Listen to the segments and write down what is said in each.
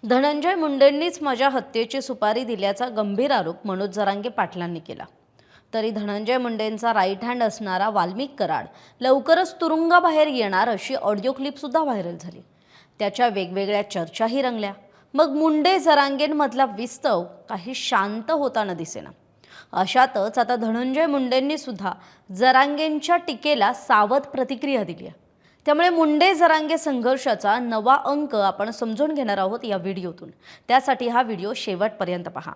धनंजय मुंडेंनीच माझ्या हत्येची सुपारी दिल्याचा गंभीर आरोप मनोज जरांगे पाटलांनी केला। तरी धनंजय मुंडेंचा राईट हँड असणारा वाल्मिक कराड लवकरच तुरुंगाबाहेर येणार अशी ऑडिओ क्लिप सुद्धा व्हायरल झाली। त्याच्या वेगवेगळ्या चर्चाही रंगल्या। मग मुंडे जरांगेंमधला विस्तव काही शांत होताना दिसेना। अशातच आता धनंजय मुंडेंनी सुद्धा जरांगेंच्या टीकेला सावध प्रतिक्रिया दिली आहे। त्यामुळे मुंडे जरांगे संघर्षाचा नवा अंक आपण समजून घेणार आहोत या व्हिडिओतून। त्यासाठी हा व्हिडिओ शेवटपर्यंत पहा।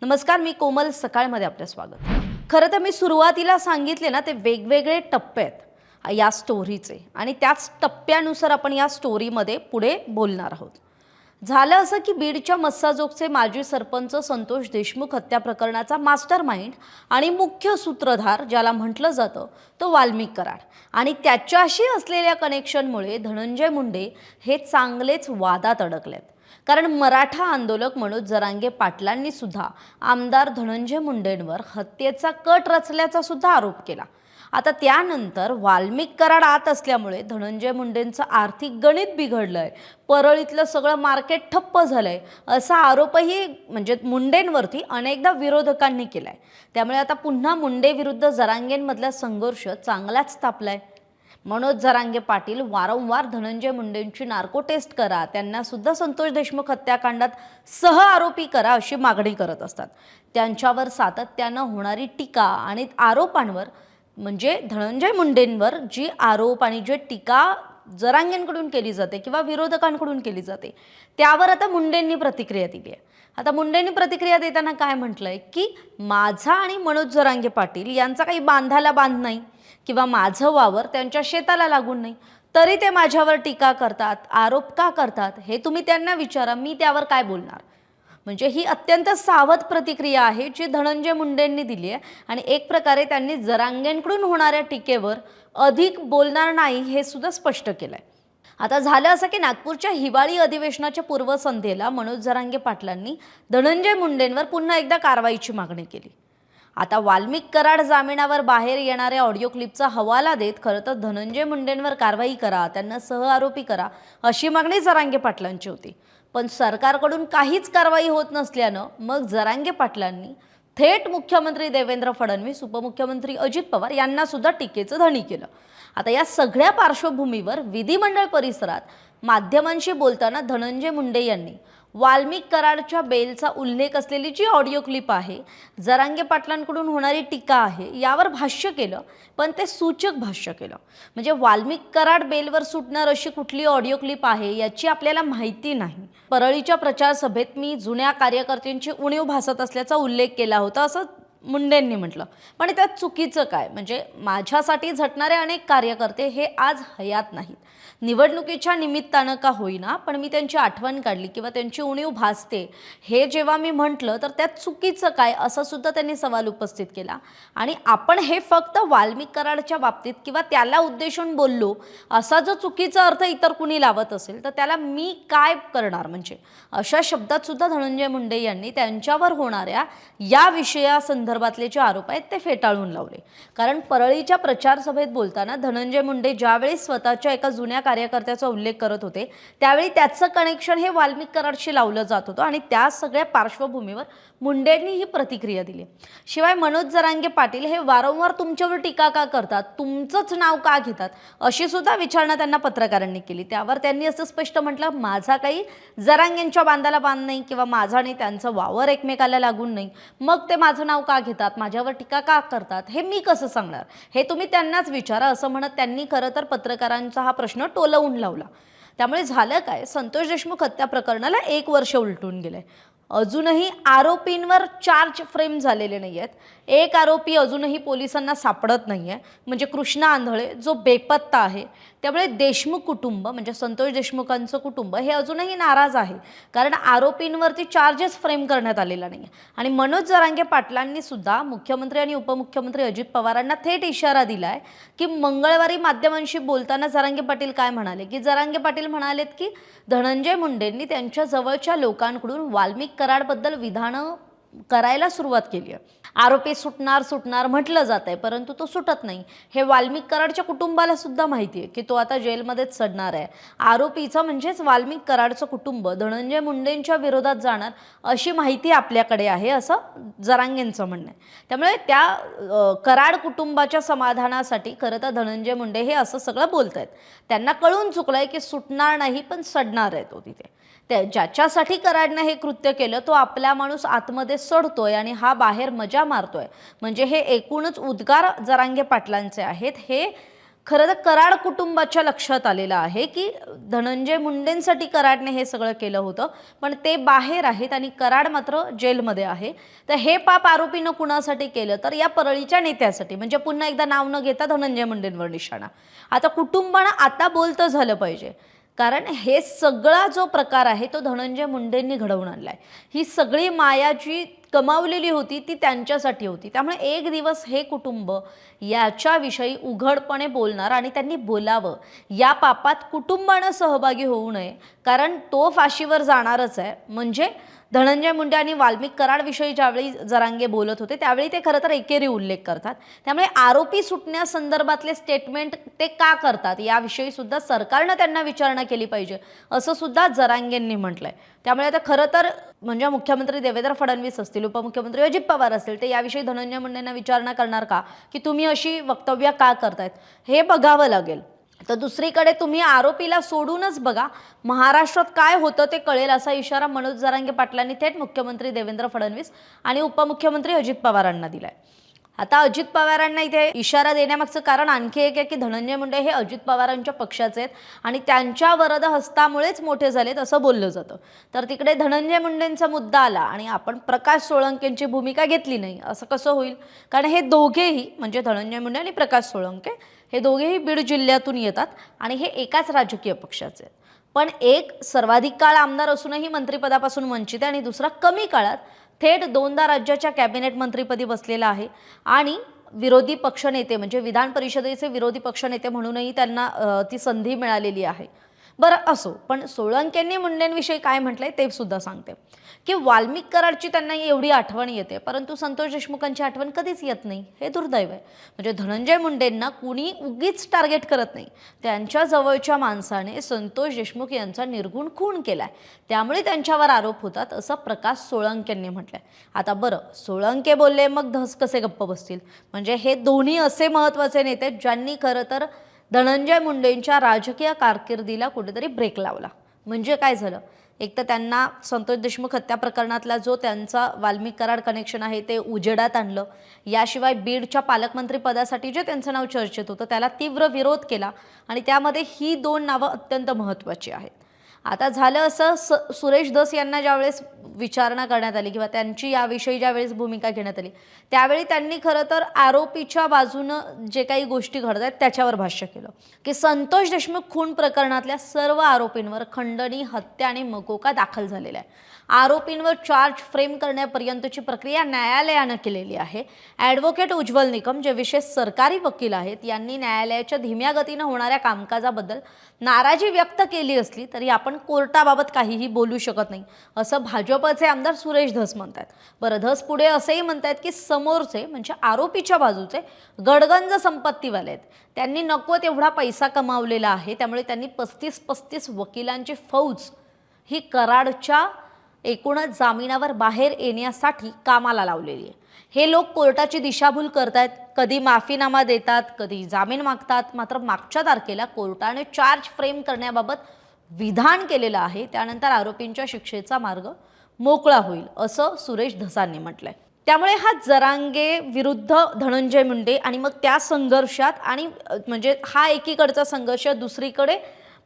नमस्कार, मी कोमल सकाळमध्ये आपले स्वागत। खरं तर मी सुरुवातीला सांगितले ना, ते वेगवेगळे टप्पे आहेत या स्टोरीचे आणि त्याच टप्प्यानुसार आपण या स्टोरीमध्ये पुढे बोलणार आहोत। झालं असं की बीडच्या मस्साजोगचे माजी सरपंच संतोष देशमुख हत्या प्रकरणाचा मास्टरमाइंड आणि मुख्य सूत्रधार ज्याला म्हटलं जातं तो वाल्मिक कराड आणि त्याच्याशी असलेल्या कनेक्शनमुळे धनंजय मुंडे हे चांगलेच वादात अडकलेत। कारण मराठा आंदोलक मनोज जरांगे पाटलांनी सुद्धा आमदार धनंजय मुंडेंवर हत्येचा कट रचल्याचा सुद्धा आरोप केला। आता त्यानंतर वाल्मिक कराड आत असल्यामुळे धनंजय मुंडेंचं आर्थिक गणित बिघडलंय, परळीतलं सगळं मार्केट ठप्प झालंय असा आरोपही म्हणजे मुंडेंवरती अनेकदा विरोधकांनी केलाय। त्यामुळे आता पुन्हा मुंडे विरुद्ध जरांगेंमधला संघर्ष चांगलाच तापलाय। मनोज जरांगे पाटील वारंवार धनंजय मुंडेंची नार्को टेस्ट करा, त्यांना सुद्धा संतोष देशमुख हत्याकांडात सह आरोपी करा अशी मागणी करत असतात। त्यांच्यावर सातत्यानं होणारी टीका आणि आरोपांवर म्हणजे धनंजय मुंडेंवर जी आरोप आणि जे टीका जरांगेंकडून केली जाते किंवा विरोधकांकडून केली जाते त्यावर आता मुंडेंनी प्रतिक्रिया दिली आहे। आता मुंडेंनी प्रतिक्रिया देताना काय म्हटलंय की माझा आणि मनोज जरांगे पाटील यांचा काही बांधाला बांध नाही किंवा माझं वावर त्यांच्या शेताला लागून नाही, तरी ते माझ्यावर टीका करतात, आरोप का करतात हे तुम्ही त्यांना विचारा, मी त्यावर काय बोलणार। म्हणजे ही अत्यंत सावध प्रतिक्रिया आहे जी धनंजय मुंडेंनी दिली आहे आणि एक प्रकारे त्यांनी जरांगेंकडून होणाऱ्या टीकेवर अधिक बोलणार नाही हे सुद्धा स्पष्ट केलंय। आता झालं असं की नागपूरच्या हिवाळी अधिवेशनाच्या पूर्वसंध्येला मनोज जरांगे पाटलांनी धनंजय मुंडेंवर पुन्हा एकदा कारवाईची मागणी केली। आता वाल्मिक कराड जामिनावर बाहेर येणाऱ्या ऑडिओ क्लिपचा हवाला देत खरं तर धनंजय मुंडेंवर कारवाई करा, त्यांना सहआरोपी करा अशी मागणी जरांगे पाटलांची होती। पण सरकारकडून काहीच कारवाई होत नसल्यानं मग जरांगे पाटलांनी थेट मुख्यमंत्री देवेंद्र फडणवीस, उपमुख्यमंत्री अजित पवार यांना सुद्धा टीकेचं धनी केलं। आता या सगळ्या पार्श्वभूमीवर विधिमंडळ परिसरात माध्यमांशी बोलताना धनंजय मुंडे यांनी वाल्मिक कराडच्या बेलचा उल्लेख असलेली जी ऑडिओ क्लिप आहे, जरांगे पाटलांकडून होणारी टीका आहे, यावर भाष्य केलं, पण ते सूचक भाष्य केलं। म्हणजे वाल्मिक कराड बेलवर सुटणार अशी कुठली ऑडिओ क्लिप आहे याची आपल्याला माहिती नाही। परळीच्या प्रचार सभेत मी जुन्या कार्यकर्त्यांची उणीव भासत असल्याचा उल्लेख केला होता असं मुंडेंनी म्हटलं, पण त्यात चुकीचं काय? म्हणजे माझ्यासाठी झटणारे अनेक कार्यकर्ते हे आज हयात नाहीत। निवडणुकीच्या निमित्तानं का होईना पण मी त्यांची आठवण काढली किंवा त्यांची उणीव भासते हे जेव्हा मी म्हटलं तर त्यात चुकीचं काय असं सुद्धा त्यांनी सवाल उपस्थित केला। आणि आपण हे फक्त वाल्मिक कराडच्या बाबतीत किंवा त्याला उद्देशून बोललो असा जो चुकीचा अर्थ इतर कुणी लावत असेल तर त्याला मी काय करणार, म्हणजे अशा शब्दात सुद्धा धनंजय मुंडे यांनी त्यांच्यावर होणाऱ्या या विषयासंदर्भातले जे आरोप आहेत ते फेटाळून लावले। कारण परळीच्या प्रचार सभेत बोलताना धनंजय मुंडे ज्यावेळी स्वतःच्या एका जुन्या कार्यकर्त्याचा उल्लेख करत होते त्यावेळी त्याचं कनेक्शन हे वाल्मिक कराडशी लावलं जात होतं आणि त्या सगळ्या पार्श्वभूमीवर मुंडेंनी ही प्रतिक्रिया दिली। शिवाय मनोज जरांगे पाटील हे वारंवार तुमच्यावर टीका का करतात, तुमचंच नाव का घेतात अशी सुद्धा विचारणा त्यांना पत्रकारांनी केली। त्यावर त्यांनी असं स्पष्ट म्हटलं, माझा काही जरांगेंच्या बांधाला बांध नाही किंवा माझा आणि त्यांचं वावर एकमेकाला लागून नाही, मग ते माझं नाव का घेतात, माझ्यावर टीका का करतात हे मी कसं सांगणार, हे तुम्ही त्यांनाच विचारा असं म्हणत त्यांनी खरं तर पत्रकारांचा हा प्रश्न टोलवून लावला। त्यामुळे झालं काय, संतोष देशमुख हत्या प्रकरणाला 1 वर्ष उलटून गेलंय। अजूनही आरोपींवर चार्ज फ्रेम झालेले नाही आहेत। एक आरोपी अजूनही पोलिसांना सापडत नाहीये, म्हणजे कृष्णा आंधळे जो बेपत्ता आहे। त्यामुळे देशमुख कुटुंब म्हणजे संतोष देशमुखांचं कुटुंब हे अजूनही नाराज आहे, कारण आरोपींवरती चार्जेस फ्रेम करण्यात आलेला नाही। आणि मनोज जरांगे पाटलांनी सुद्धा मुख्यमंत्री आणि उपमुख्यमंत्री अजित पवारांना थेट इशारा दिलाय की मंगळवारी माध्यमांशी बोलताना जरांगे पाटील काय म्हणाले की जरांगे पाटील म्हणालेत की धनंजय मुंडेंनी त्यांच्या जवळच्या लोकांकडून वाल्मिक कराडबद्दल विधानं करायला सुरुवात केली आहे आरोपी सुटणार सुटणार म्हटलं जात आहे, परंतु तो सुटत नाही. हे वाल्मिक कराडच्या कुटुंबाला सुद्धा माहिती आहे की तो आता जेलमध्येच सडणार आहे. आरोपीचं म्हणजेच वाल्मिक कराडचं कुटुंब धनंजय मुंडेंच्या विरोधात जाणार अशी माहिती आपल्याकडे आहे, असं जरांगेंचं म्हणणं आहे. त्यामुळे त्या कराड कुटुंबाच्या समाधानासाठी खरं तर धनंजय मुंडे हे असं सगळं बोलत आहेत. त्यांना कळून चुकलंय की सुटणार नाही पण सडणार आहे तो तिथे. ज्याच्यासाठी कराडने हे कृत्य केलं तो आपला माणूस आतमध्ये सडतोय आणि हा बाहेर मजा मारतोय. म्हणजे हे एकूणच उद्गार जरांगे पाटलांचे आहेत. हे खरं तर कराड कुटुंबाच्या लक्षात आलेलं आहे की धनंजय मुंडेंसाठी कराडने हे सगळं केलं होतं, पण ते बाहेर आहेत आणि कराड मात्र जेलमध्ये आहे. तर हे पाप आरोपीनं कुणासाठी केलं तर या परळीच्या नेत्यासाठी. म्हणजे पुन्हा एकदा नाव न घेता धनंजय मुंडेंवर निशाणा. आता कुटुंबानं आता बोलतं झालं पाहिजे, कारण हे सगळा जो प्रकार आहे तो धनंजय मुंडेंनी घडवून आणलाय. ही सगळी माया जी कमावलेली होती ती त्यांच्यासाठी होती. त्यामुळे एक दिवस हे कुटुंब याच्याविषयी उघडपणे बोलणार आणि त्यांनी बोलावं. या पापात कुटुंबानं सहभागी होऊ नये, कारण तो फाशीवर जाणारच आहे. म्हणजे धनंजय मुंडे आणि वाल्मिक कराडविषयी ज्यावेळी जरांगे बोलत होते त्यावेळी ते खरं तर एकेरी उल्लेख करतात. त्यामुळे आरोपी सुटण्यासंदर्भातले स्टेटमेंट ते का करतात याविषयी सुद्धा सरकारनं त्यांना विचारणा केली पाहिजे, असं सुद्धा जरांगेंनी म्हटलंय. त्यामुळे आता खरं तर म्हणजे मुख्यमंत्री देवेंद्र फडणवीस असतील, उपमुख्यमंत्री अजित पवार असतील, ते याविषयी धनंजय मुंडेंना विचारणा करणार का की तुम्ही अशी वक्तव्य का करतायत, हे बघावं लागेल. तर दुसरीकडे तुम्ही आरोपीला सोडूनच बघा, महाराष्ट्रात काय होतं ते कळेल, असा इशारा मनोज जरांगे पाटलांनी थेट मुख्यमंत्री देवेंद्र फडणवीस आणि उपमुख्यमंत्री अजित पवारांना दिलाय. आता अजित पवारांना इथे इशारा देण्यामागचं कारण आणखी एक आहे की धनंजय मुंडे हे अजित पवारांच्या पक्षाचे आहेत आणि त्यांच्या वरद हस्तामुळेच मोठे झालेत असं बोललं जातं. तर तिकडे धनंजय मुंडेंचा मुद्दा आला आणि आपण प्रकाश सोळंकेंची भूमिका घेतली नाही असं कसं होईल, कारण हे दोघेही म्हणजे धनंजय मुंडे आणि प्रकाश सोळंके हे दोघेही बीड जिल्ह्यातून येतात आणि हे एकाच राजकीय पक्षाचे आहेत. पण एक सर्वाधिक काळ आमदार असूनही मंत्रिपदापासून वंचित आहे आणि दुसरा कमी काळात थेट दोनदा राज्याच्या कॅबिनेट मंत्रिपदी बसलेला आहे आणि विरोधी पक्षनेते म्हणजे विधान परिषदेचे विरोधी पक्षनेते म्हणूनही त्यांना ती संधी मिळालेली आहे. बरं असो, पण सोळंकेंनी मुंडेंविषयी काय म्हटलंय ते सुद्धा सांगते की वाल्मिक कराडची त्यांना एवढी आठवण येते, परंतु संतोष देशमुखांची आठवण कधीच येत नाही. हे दुर्दैव आहे. म्हणजे धनंजय मुंडेंना कुणी उगीच टार्गेट करत नाही. त्यांच्या जवळच्या माणसाने संतोष देशमुख यांचा निर्गुण खून केलाय, त्यामुळे त्यांच्यावर आरोप होतात असं प्रकाश सोळंकेंनी म्हटलंय. आता बरं, सोळंके बोलले मग धस कसे गप्प बसतील. म्हणजे हे दोन्ही असे महत्त्वाचे नेते ज्यांनी खरं तर धनंजय मुंडेंच्या राजकीय कारकिर्दीला कुठेतरी ब्रेक लावला. म्हणजे काय झालं, एक तर त्यांना संतोष देशमुख हत्या प्रकरणातला जो त्यांचा वाल्मिक कराड कनेक्शन आहे ते उजेडात आणलं. याशिवाय बीडच्या पालकमंत्री पदासाठी जे त्यांचं नाव चर्चेत होतं त्याला तीव्र विरोध केला आणि त्यामध्ये ही दोन नावं अत्यंत महत्त्वाची आहेत. आता झालं असं, सुरेश धस यांना ज्यावेळेस विचारणा करण्यात आली किंवा त्यांची याविषयी ज्यावेळेस भूमिका घेण्यात आली त्यावेळी त्यांनी खरं तर आरोपीच्या बाजूनं जे काही गोष्टी घडत आहेत त्याच्यावर भाष्य केलं की संतोष देशमुख खून प्रकरणातल्या सर्व आरोपींवर खंडणी, हत्या आणि मकोका दाखल झालेला आहे. आरोपींवर चार्ज फ्रेम करण्यापर्यंतची प्रक्रिया न्यायालयानं केलेली आहे. ॲडव्होकेट उज्ज्वल निकम जे विशेष सरकारी वकील आहेत यांनी न्यायालयाच्या धीम्या गतीनं होणाऱ्या कामकाजाबद्दल नाराजी व्यक्त केली असली तरी आपण कोर्टाबाबत काहीही बोलू शकत नाही असं भाजपचे आमदार सुरेश धस म्हणतात. बरं, धस पुढे असंही म्हणतात की समोरचे म्हणजे आरोपीच्या बाजूचे गडगंज संपत्तीवाले आहेत, त्यांनी नको तेवढा पैसा कमावलेला आहे, त्यामुळे त्यांनी 35 वकिलांची फौज ही कराडच्या एकूणच जामिनावर बाहेर येण्यासाठी कामाला लावलेली आहे. हे लोक कोर्टाची दिशाभूल करतायत, कधी माफीनामा देतात, कधी जामीन मागतात. मात्र मागच्या तारखेला कोर्टाने चार्ज फ्रेम करण्याबाबत विधान केलेलं आहे. त्यानंतर आरोपींच्या शिक्षेचा मार्ग मोकळा होईल असं सुरेश धसांनी म्हटलंय. त्यामुळे हा जरांगे विरुद्ध धनंजय मुंडे आणि मग त्या संघर्षात आणि म्हणजे हा एकीकडचा संघर्ष, दुसरीकडे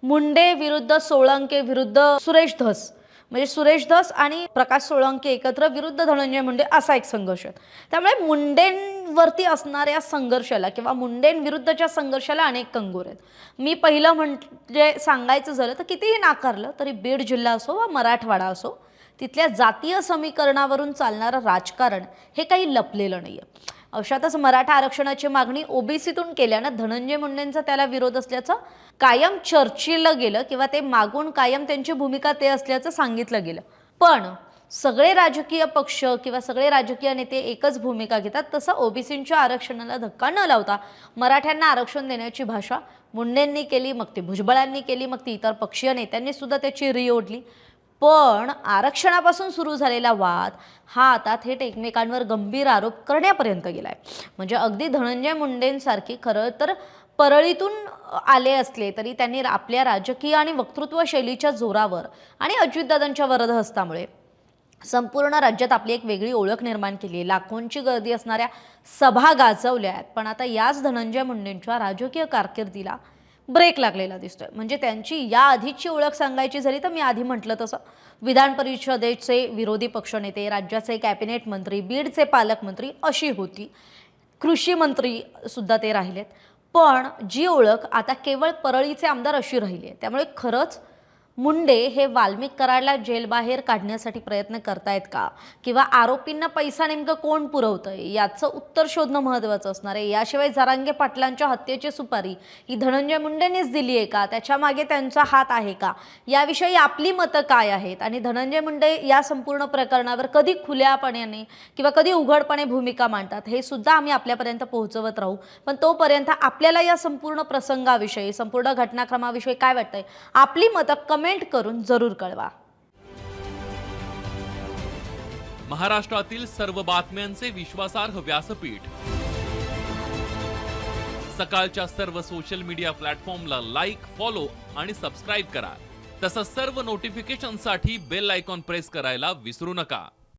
मुंडे विरुद्ध सोळंके विरुद्ध सुरेश धस, म्हणजे सुरेश धस आणि प्रकाश सोळंके एकत्र विरुद्ध धनंजय मुंडे असा एक संघर्ष आहे. त्यामुळे मुंडेंवरती असणाऱ्या संघर्षाला किंवा मुंडेंविरुद्धच्या संघर्षाला अनेक कंगोर आहेत. मी पहिलं म्हणजे सांगायचं झालं तर कितीही नाकारलं तरी बीड जिल्हा असो वा मराठवाडा असो, तिथल्या जातीय समीकरणावरून चालणारं राजकारण हे काही लपलेलं नाही आहे. अशातच मराठा आरक्षणाची मागणी ओबीसीतून केल्यानं धनंजय मुंडेंचा त्याला विरोध असल्याचं कायम चर्चिलं गेलं किंवा ते मागून कायम त्यांची भूमिका ते असल्याचं सांगितलं गेलं. पण सगळे राजकीय पक्ष किंवा सगळे राजकीय नेते एकच भूमिका घेतात, तसं ओबीसींच्या आरक्षणाला धक्का न लावता मराठ्यांना आरक्षण देण्याची भाषा मुंडेंनी केली, मग ती भुजबळांनी केली, मग ती इतर पक्षीय नेत्यांनी सुद्धा त्याची री ओढली. पण आरक्षणापासून सुरू झालेला वाद हा आता थेट एकमेकांवर गंभीर आरोप करण्यापर्यंत गेलाय. म्हणजे अगदी धनंजय मुंडेंसारखी खरं तर परळीतून आले असले तरी त्यांनी आपल्या राजकीय आणि वक्तृत्व शैलीच्या जोरावर आणि अजितदादांच्या वरदहस्तामुळे संपूर्ण राज्यात आपली एक वेगळी ओळख निर्माण केली आहे. लाखोंची गर्दी असणाऱ्या सभा गाजवल्या आहेत. पण आता याच धनंजय मुंडेंच्या राजकीय कारकिर्दीला ब्रेक लागलेला दिसतोय. म्हणजे त्यांची या आधीची ओळख सांगायची झाली तर मी आधी म्हटलं तसं विधान परिषदेचे विरोधी पक्षनेते, राज्याचे कॅबिनेट मंत्री, बीडचे पालकमंत्री अशी होती. कृषी मंत्री सुद्धा ते राहिलेत. पण जी ओळख आता केवळ परळीचे आमदार अशी राहिली आहे. त्यामुळे खरंच मुंडे हे वाल्मिक कराडला जेलबाहेर काढण्यासाठी प्रयत्न करतायत का, किंवा आरोपींना पैसा नेमकं कोण पुरवतंय याचं उत्तर शोधणं महत्त्वाचं असणार आहे. याशिवाय जरांगे पाटलांच्या हत्येची सुपारी ही धनंजय मुंडेंनीच दिली आहे का, त्याच्या मागे त्यांचा हात आहे का, याविषयी आपली मतं काय आहेत आणि धनंजय मुंडे या संपूर्ण प्रकरणावर कधी खुल्यापणाने किंवा कधी उघडपणे भूमिका मांडतात हे सुद्धा आम्ही आपल्यापर्यंत पोहोचवत राहू. पण तोपर्यंत आपल्याला या संपूर्ण प्रसंगाविषयी, संपूर्ण घटनाक्रमाविषयी काय वाटतंय, आपली मतं कमेंट करून जरूर कळवा. महाराष्ट्रातील सर्व बातम्यांचे विश्वासार्ह व्यासपीठ, सकाळच्या सर्व सोशल मीडिया प्लॅटफॉर्मला लाईक, फॉलो आणि सबस्क्राईब करा. तसंच सर्व नोटिफिकेशनसाठी बेल आयकॉन प्रेस करायला विसरू नका.